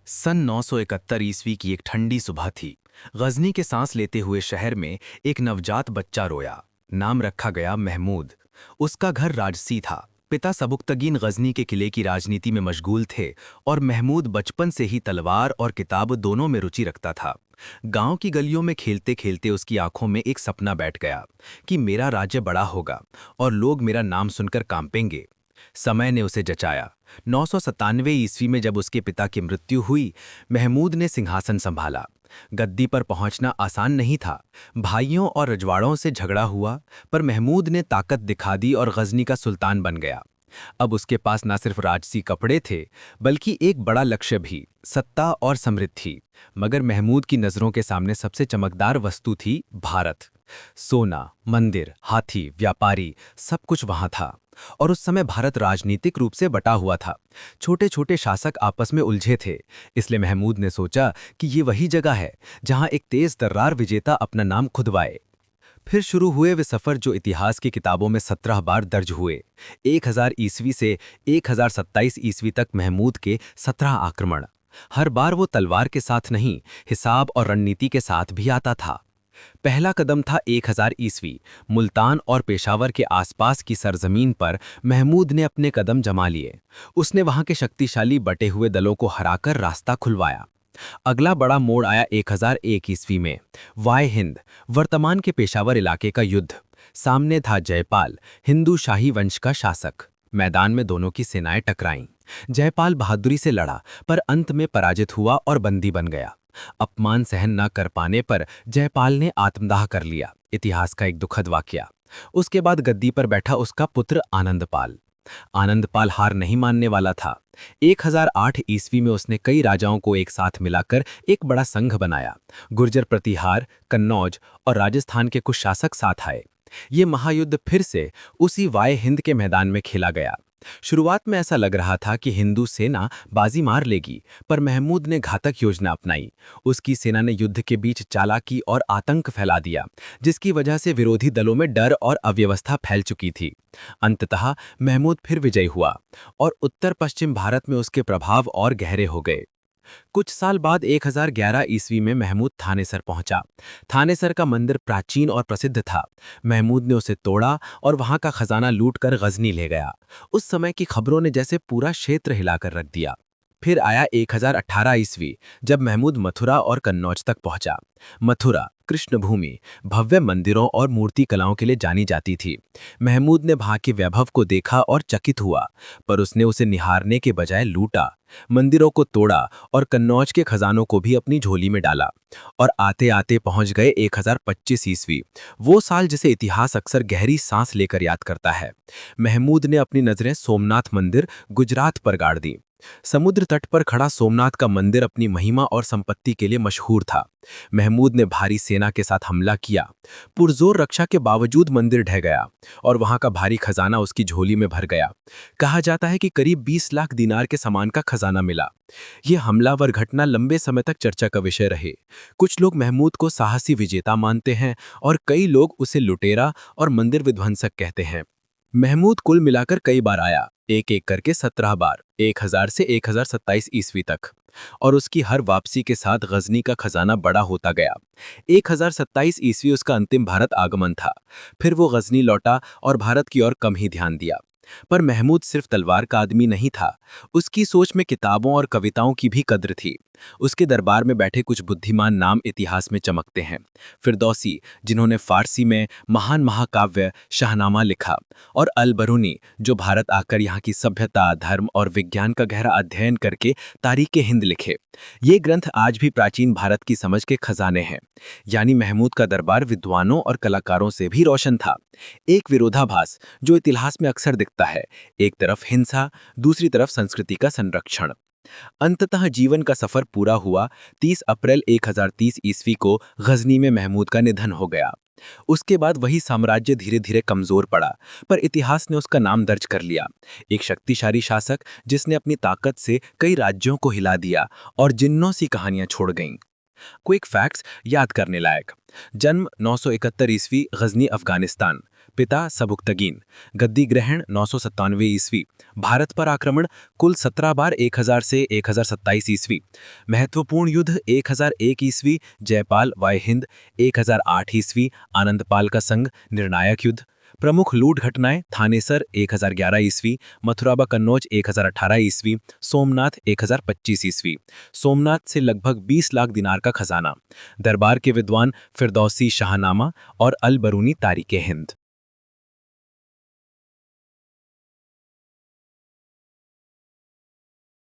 सन 971 ईस्वी की एक ठंडी सुबह थी। गजनी के सांस लेते हुए शहर में एक नवजात बच्चा रोया। नाम रखा गया महमूद। उसका घर राजसी था। पिता सबुक्तगीन गजनी के किले की राजनीति में मशगूल थे और महमूद बचपन से ही तलवार और किताब दोनों में रुचि रखता था। गांव की गलियों में खेलते खेलते उसकी आंखों में एक सपना बैठ गया कि मेरा राज्य बड़ा होगा और लोग मेरा नाम सुनकर कांपेंगे। समय ने उसे जचाया। 997 ईस्वी में जब उसके पिता की मृत्यु हुई, महमूद ने सिंहासन संभाला। गद्दी पर पहुंचना आसान नहीं था। भाइयों और रजवाड़ों से झगड़ा हुआ, पर महमूद ने ताकत दिखा दी और गजनी का सुल्तान बन गया। अब उसके पास न सिर्फ राजसी कपड़े थे, बल्कि एक बड़ा लक्ष्य भी, सत्ता और समृद्धि। मगर महमूद की नज़रों के सामने सबसे चमकदार वस्तु थी भारत। सोना, मंदिर, हाथी, व्यापारी, सब कुछ वहां था। और उस समय भारत राजनीतिक रूप से बटा हुआ था। छोटे छोटे शासक आपस में उलझे थे। इसलिए महमूद ने सोचा कि ये वही जगह है जहां एक तेज तर्रार विजेता अपना नाम खुदवाए। फिर शुरू हुए वे सफर जो इतिहास की किताबों में 17 बार दर्ज हुए। 1000 ईस्वी से 1027 ईस्वी तक महमूद के 17 आक्रमण। हर बार वो तलवार के साथ नहीं, हिसाब और रणनीति के साथ भी आता था। पहला कदम था 1000 ईस्वी। मुल्तान और पेशावर के आसपास की सरजमीन पर महमूद ने अपने कदम जमा लिए। उसने वहां के शक्तिशाली बटे हुए दलों को हराकर रास्ता खुलवाया। अगला बड़ा मोड़ आया 1001 ईस्वी में। वाय हिंद, वर्तमान के पेशावर इलाके का युद्ध। सामने था जयपाल, हिंदू शाही वंश का शासक। मैदान में दोनों की सेनाएं टकराईं। जयपाल बहादुरी से लड़ा, पर अंत में पराजित हुआ और बंदी बन गया। अपमान सहन न कर पाने पर जयपाल ने आत्मदाह कर लिया। इतिहास का एक दुखद वाकया। उसके बाद गद्दी पर बैठा उसका पुत्र आनंदपाल। आनंदपाल हार नहीं मानने वाला था। 1008 ईस्वी में उसने कई राजाओं को एक साथ मिलाकर एक बड़ा संघ बनाया। गुर्जर प्रतिहार, कन्नौज और राजस्थान के कुछ शासक साथ आए। ये महायुद्ध फिर से उसी वाय हिंद के मैदान में खेला गया। शुरुआत में ऐसा लग रहा था कि हिंदू सेना बाजी मार लेगी, पर महमूद ने घातक योजना अपनाई। उसकी सेना ने युद्ध के बीच चालाकी और आतंक फैला दिया, जिसकी वजह से विरोधी दलों में डर और अव्यवस्था फैल चुकी थी। अंततः महमूद फिर विजयी हुआ और उत्तर पश्चिम भारत में उसके प्रभाव और गहरे हो गए। कुछ साल बाद 1011 ईस्वी में महमूद थानेसर पहुंचा। थानेसर का मंदिर प्राचीन और प्रसिद्ध था। महमूद ने उसे तोड़ा और वहां का खजाना लूटकर गजनी ले गया। उस समय की खबरों ने जैसे पूरा क्षेत्र हिलाकर रख दिया। फिर आया 1018 ईस्वी, जब महमूद मथुरा और कन्नौज तक पहुंचा। मथुरा कृष्ण भूमि, भव्य मंदिरों और मूर्ति कलाओं के लिए जानी जाती थी। महमूद ने वहां के वैभव को देखा और चकित हुआ, पर उसने उसे निहारने के बजाय लूटा। मंदिरों को तोड़ा और कन्नौज के खजानों को भी अपनी झोली में डाला। और आते आते पहुंच गए 1025 ईस्वी, वो साल जिसे इतिहास अक्सर गहरी सांस लेकर याद करता है। महमूद ने अपनी नजरें सोमनाथ मंदिर, गुजरात पर गाड़ दी। समुद्र तट पर खड़ा सोमनाथ का मंदिर अपनी महिमा और संपत्ति के लिए मशहूर था। महमूद ने भारी सेना के साथ हमला किया। पुरजोर रक्षा के बावजूद मंदिर ढह गया और वहां का भारी खजाना उसकी झोली में भर गया। कहा जाता है कि करीब 20 लाख दिनार के सामान का खजाना मिला। यह हमलावर घटना लंबे समय तक चर्चा का विषय रहे। कुछ लोग महमूद को साहसी विजेता मानते हैं और कई लोग उसे लुटेरा और मंदिर विध्वंसक कहते हैं। महमूद कुल मिलाकर कई बार आया, एक एक करके 17 बार, 1000 से 1027 ईस्वी तक। और उसकी हर वापसी के साथ गजनी का खजाना बड़ा होता गया। 1027 ईस्वी उसका अंतिम भारत आगमन था। फिर वो गजनी लौटा और भारत की ओर कम ही ध्यान दिया। पर महमूद सिर्फ तलवार का आदमी नहीं था। उसकी सोच में किताबों और कविताओं की भी कद्र थी। उसके दरबार में बैठे कुछ बुद्धिमान नाम इतिहास में चमकते हैं। फिरदौसी, जिन्होंने फारसी में महान महाकाव्य शाहनामा लिखा, और अल बरूनी, जो भारत आकर यहाँ की सभ्यता, धर्म और विज्ञान का गहरा अध्ययन करके तारीख़ हिंद लिखे। ये ग्रंथ आज भी प्राचीन भारत की समझ के खजाने हैं। यानी महमूद का दरबार विद्वानों और कलाकारों से भी रोशन था। एक विरोधाभास जो इतिहास में अक्सर दिखता है, एक तरफ हिंसा, दूसरी तरफ संस्कृति का संरक्षण। अंततः जीवन का सफर पूरा हुआ। 30 अप्रैल 1030 ईस्वी को गजनी में महमूद का निधन हो गया। उसके बाद वही साम्राज्य धीरे धीरे कमजोर पड़ा, पर इतिहास ने उसका नाम दर्ज कर लिया। एक शक्तिशाली शासक जिसने अपनी ताकत से कई राज्यों को हिला दिया और जिन्नों सी कहानियां छोड़ गईं। क्विक फैक्ट्स याद करने लायक। जन्म 971 ईस्वी, गजनी, अफगानिस्तान। पिता सबुक्तगीन, गद्दी ग्रहण 997 ईस्वी, भारत पर आक्रमण कुल 17 बार 1000 से 1027 ईस्वी, महत्वपूर्ण युद्ध 1001 ईस्वी जयपाल वाय हिंद, 1008 ईस्वी आनंदपाल का संग निर्णायक युद्ध, प्रमुख लूट घटनाएं थानेसर 1011 ईस्वी, मथुराबा कन्नौज 1018 ईस्वी, सोमनाथ 1025 ईस्वी, सोमनाथ से लगभग 20 लाख दिनार का खजाना, दरबार के विद्वान फिरदौसी शाहनामा और अल बरूनी तारीखे हिंद।